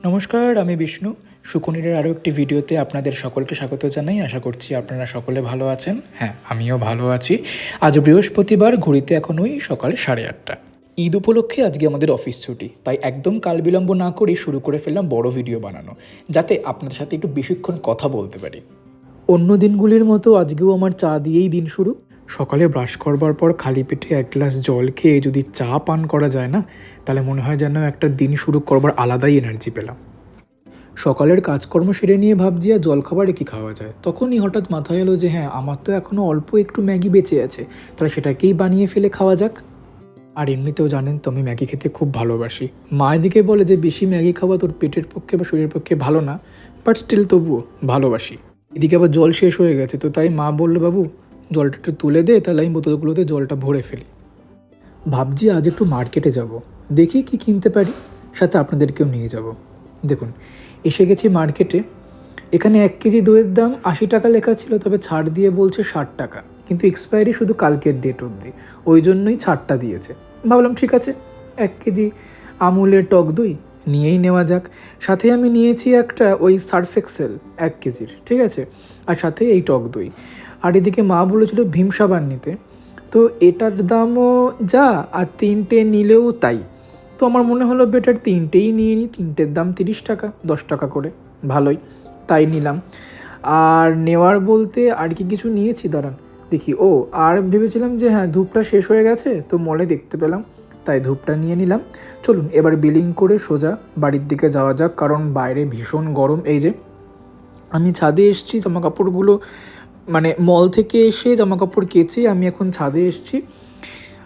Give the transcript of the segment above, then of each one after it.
নমস্কার, আমি বিষ্ণু। সুকনিরের আরও একটি ভিডিওতে আপনাদের সকলকে স্বাগত জানাই। আশা করছি আপনারা সকলে ভালো আছেন। হ্যাঁ, আমিও ভালো আছি। আজ বৃহস্পতিবার, ঘড়িতে এখন ওই সকাল 8:30। ঈদ উপলক্ষে আজকে আমাদের অফিস ছুটি, তাই একদম কাল বিলম্ব না করেই শুরু করে ফেললাম বড় ভিডিও বানানো, যাতে আপনাদের সাথে একটু বেশিক্ষণ কথা বলতে পারি। অন্য দিনগুলির মতো আজকেও আমার চা দিয়েই দিন শুরু। সকালে ব্রাশ করবার পর খালি পেটে এক গ্লাস জল খেয়ে যদি চা পান করা যায় না, তাহলে মনে হয় যেন একটা দিন শুরু করবার আলাদাই এনার্জি পেলাম। সকালের কাজকর্ম সেরে নিয়ে ভাবছি আর জলখাবারে কী খাওয়া যায়। তখনই হঠাৎ মাথায় এলো যে হ্যাঁ, আমার তো এখনও অল্প একটু ম্যাগি বেঁচে আছে, তাহলে সেটাকেই বানিয়ে ফেলে খাওয়া যাক। আর এমনিতেও জানেন তো আমি ম্যাগি খেতে খুব ভালোবাসি। মা এদিকে বলে যে বেশি ম্যাগি খাওয়া তোর পেটের পক্ষে বা শরীরের পক্ষে ভালো না, বাট স্টিল তবুও ভালোবাসি। এদিকে আবার জল শেষ হয়ে গেছে, তো তাই মা বললো বাবু জলটা একটু তুলে দে, তাহলে আমি বোতলগুলোতে জলটা ভরে ফেলি। ভাবছি আজ একটু মার্কেটে যাব, দেখি কি কিনতে পারি, সাথে আপনাদেরকেও নিয়ে যাব। দেখুন, এসে গেছি মার্কেটে। এখানে 1 কেজি দইয়ের দাম 80 টাকা লেখা ছিল, তবে ছাড় দিয়ে বলছে 60 টাকা, কিন্তু এক্সপায়ারি শুধু কালকের ডেট অবধি, ওই জন্যই ছাড়টা দিয়েছে। ভাবলাম ঠিক আছে, 1 কেজি আমুলের টক দই নিয়েই নেওয়া যাক। সাথে আমি নিয়েছি একটা ওই সার্ফ এক্সেল 1 কেজির, ঠিক আছে, আর সাথে এই টক দই। আর এদিকে মা বলেছিল ভীম সাবান নিতে, তো এটার দামও যা আর 3টে নিলেও তাই। তো আমার মনে হলো বেটার 3টেই নিয়ে নিই, 3টের দাম 30 টাকা, 10 টাকা করে, ভালোই, তাই নিলাম। আর নেওয়ার বলতে আর কি কিছু নিয়েছি, দাঁড়ান দেখি। ও, আর ভেবেছিলাম যে হ্যাঁ, ধূপটা শেষ হয়ে গেছে, তো মলে দেখতে পেলাম, তাই ধূপটা নিয়ে নিলাম। চলুন এবার বিলিং করে সোজা বাড়ির দিকে যাওয়া যাক, কারণ বাইরে ভীষণ গরম। এই যে আমি ছাদে এসেছি, জামা কাপড়গুলো মানে মল থেকে এসে জামা কাপড় কেচে আমি এখন ছাদে এসেছি,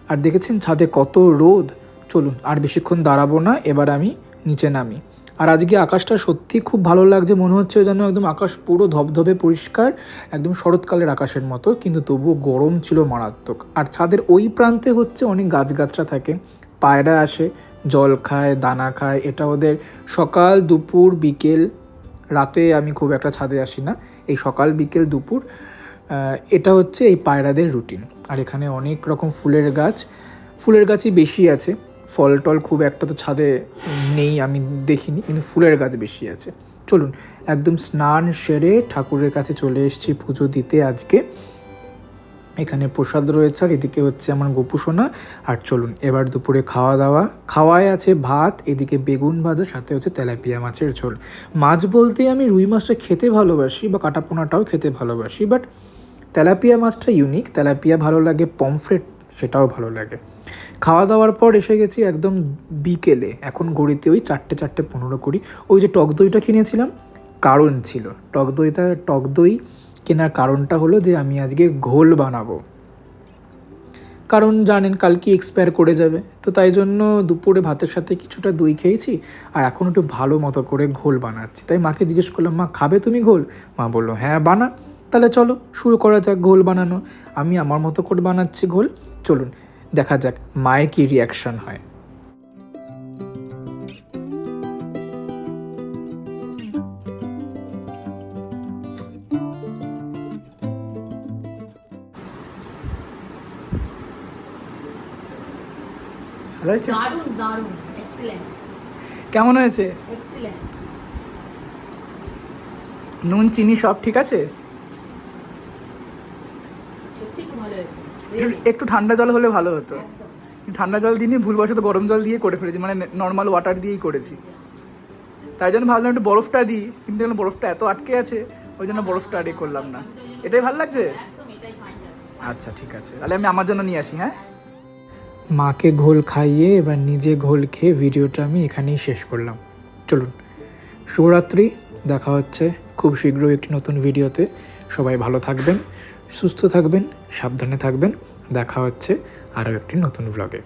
আর দেখেছেন ছাদে কত রোদ। চলুন আর বেশিক্ষণ দাঁড়াবো না, এবার আমি নিচে নামি। আর আজকে আকাশটা সত্যি খুব ভালো লাগছে, মনে হচ্ছে যেন একদম আকাশ পুরো ধবধবে পরিষ্কার, একদম শরৎকালের আকাশের মতো, কিন্তু তবুও গরম ছিল মারাত্মক। আর ছাদের ওই প্রান্তে হচ্ছে অনেক গাছগাছরা থাকে, পায়রা আসে, জল খায়, দানা খায়, এটা ওদের সকাল দুপুর বিকেল। রাতে আমি খুব একটা ছাদে আসি না, এই সকাল বিকেল দুপুর এটা হচ্ছে এই পায়রাদের রুটিন। আর এখানে অনেক রকম ফুলের গাছই বেশি আছে, ফল টল খুব একটা তো ছাদে নেই, আমি দেখিনি, কিন্তু ফুলের গাছ বেশি আছে। চলুন একদম স্নান সেরে ঠাকুরের কাছে চলে এসেছি পুজো দিতে আজকে। এখানে প্রসাদ রয়েছে, আর এদিকে হচ্ছে আমার গোপুসোনা। আর চলুন এবার দুপুরে খাওয়ায় আছে ভাত, এদিকে বেগুন ভাজা, সাথে হচ্ছে তেলাপিয়া মাছের ঝোল। মাছ বলতে আমি রুই মাছটা খেতে ভালোবাসি, বা কাটাপোনাটাও খেতে ভালোবাসি, বাট তেলাপিয়া মাছটা ইউনিক। তেলাপিয়া ভালো লাগে, পমফ্রেট সেটাও ভালো লাগে। খাওয়া দাওয়ার পর এসে গেছি একদম বিকেলে, এখন ঘড়িতে ওই 4:15 ওই যে টক দইটা কিনেছিলাম, কারণ ছিল টক দই কেনার কারণটা হলো যে আমি আজকে ঘোল বানাবো, কারণ জানেন কালকে এক্সপায়ার করে যাবে, তো তাই জন্য দুপুরে ভাতের সাথে কিছুটা দই খেয়েছি, আর এখন একটু ভালো মতো করে ঘোল বানাচ্ছি। তাই মাকে জিজ্ঞেস করলাম, মা খাবে তুমি ঘোল? মা বললো হ্যাঁ বানা। তাহলে চলো শুরু করা যাক ঘোল বানানো। আমি আমার মতো করে বানাচ্ছি ঘোল, চলুন দেখা যাক মায়ের কী রিয়াকশান হয়। দারুণ দারুণ, এক্সিলেন্ট। কেমন হয়েছে? এক্সিলেন্ট। নুন চিনি সব ঠিক আছে? সত্যি খুব ভালো হয়েছে। একটু ঠান্ডা জল হলে ভালো হতো। একদম। ঠান্ডা জল দিনই ভুলবশত গরম জল দিয়ে করে ফেলেছি, মানে নর্মাল ওয়াটার দিয়েই করেছি। তাই জন্য ভাবলাম একটু বরফটা দিই, কিন্তু এখন বরফটা এত আটকে আছে, ওই জন্য বরফটা আর করলাম না। এটাই ভালো লাগছে? একদম এটাই ফাইনাল। আচ্ছা ঠিক আছে, তাহলে আমি আমার জন্য নিয়ে আসি। হ্যাঁ, মাকে ঘোল খাইয়ে এবার নিজে ঘোল খেয়ে ভিডিওটা আমি এখানেই শেষ করলাম। চলুন, শুভরাত্রি, দেখা হচ্ছে খুব শীঘ্রই একটি নতুন ভিডিওতে। সবাই ভালো থাকবেন, সুস্থ থাকবেন, সাবধানে থাকবেন। দেখা হচ্ছে আরও একটি নতুন ব্লগে।